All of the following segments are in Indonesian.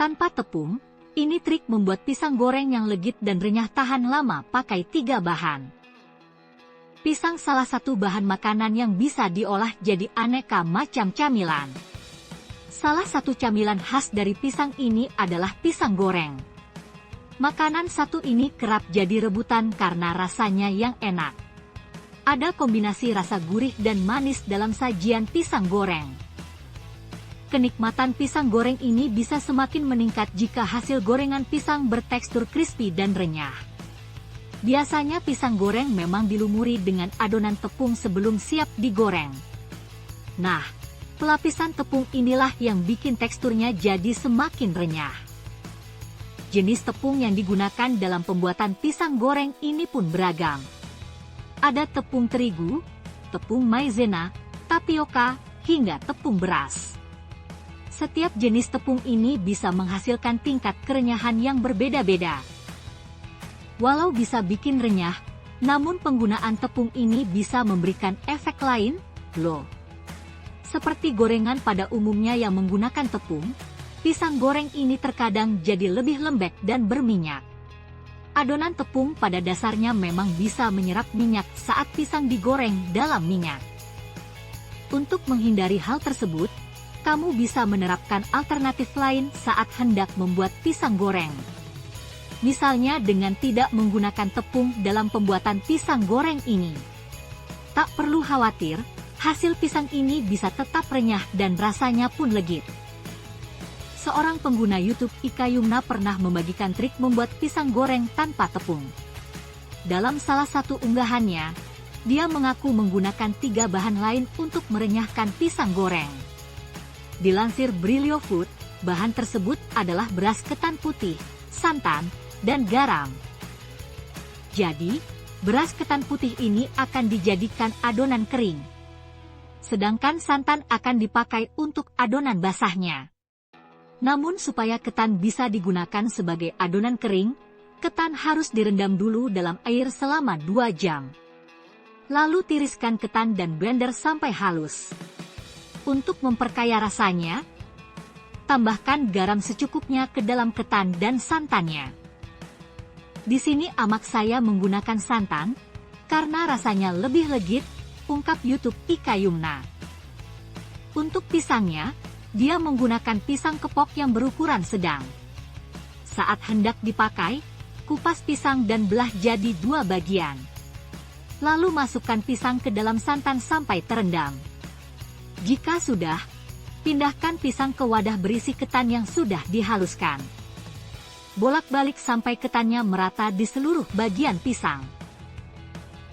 Tanpa tepung, ini trik membuat pisang goreng yang legit dan renyah tahan lama pakai 3 bahan. Pisang salah satu bahan makanan yang bisa diolah jadi aneka macam camilan. Salah satu camilan khas dari pisang ini adalah pisang goreng. Makanan satu ini kerap jadi rebutan karena rasanya yang enak. Ada kombinasi rasa gurih dan manis dalam sajian pisang goreng. Kenikmatan pisang goreng ini bisa semakin meningkat jika hasil gorengan pisang bertekstur crispy dan renyah. Biasanya pisang goreng memang dilumuri dengan adonan tepung sebelum siap digoreng. Nah, pelapisan tepung inilah yang bikin teksturnya jadi semakin renyah. Jenis tepung yang digunakan dalam pembuatan pisang goreng ini pun beragam. Ada tepung terigu, tepung maizena, tapioka, hingga tepung beras. Setiap jenis tepung ini bisa menghasilkan tingkat kerenyahan yang berbeda-beda. Walau bisa bikin renyah, namun penggunaan tepung ini bisa memberikan efek lain, loh. Seperti gorengan pada umumnya yang menggunakan tepung, pisang goreng ini terkadang jadi lebih lembek dan berminyak. Adonan tepung pada dasarnya memang bisa menyerap minyak saat pisang digoreng dalam minyak. Untuk menghindari hal tersebut, kamu bisa menerapkan alternatif lain saat hendak membuat pisang goreng. Misalnya dengan tidak menggunakan tepung dalam pembuatan pisang goreng ini. Tak perlu khawatir, hasil pisang ini bisa tetap renyah dan rasanya pun legit. Seorang pengguna YouTube Ika Yumna pernah membagikan trik membuat pisang goreng tanpa tepung. Dalam salah satu unggahannya, dia mengaku menggunakan 3 bahan lain untuk merenyahkan pisang goreng. Dilansir Brilio Food, bahan tersebut adalah beras ketan putih, santan, dan garam. Jadi, beras ketan putih ini akan dijadikan adonan kering. Sedangkan santan akan dipakai untuk adonan basahnya. Namun supaya ketan bisa digunakan sebagai adonan kering, ketan harus direndam dulu dalam air selama 2 jam. Lalu tiriskan ketan dan blender sampai halus. Untuk memperkaya rasanya, tambahkan garam secukupnya ke dalam ketan dan santannya. Di sini amak saya menggunakan santan, karena rasanya lebih legit, ungkap YouTube Ika Yumna. Untuk pisangnya, dia menggunakan pisang kepok yang berukuran sedang. Saat hendak dipakai, kupas pisang dan belah jadi 2 bagian. Lalu masukkan pisang ke dalam santan sampai terendam. Jika sudah, pindahkan pisang ke wadah berisi ketan yang sudah dihaluskan. Bolak-balik sampai ketannya merata di seluruh bagian pisang.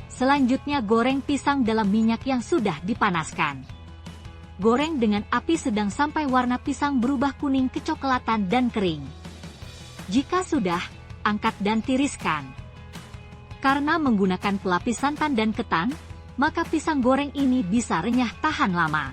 Selanjutnya goreng pisang dalam minyak yang sudah dipanaskan. Goreng dengan api sedang sampai warna pisang berubah kuning kecoklatan dan kering. Jika sudah, angkat dan tiriskan. Karena menggunakan pelapis santan dan ketan, maka pisang goreng ini bisa renyah tahan lama.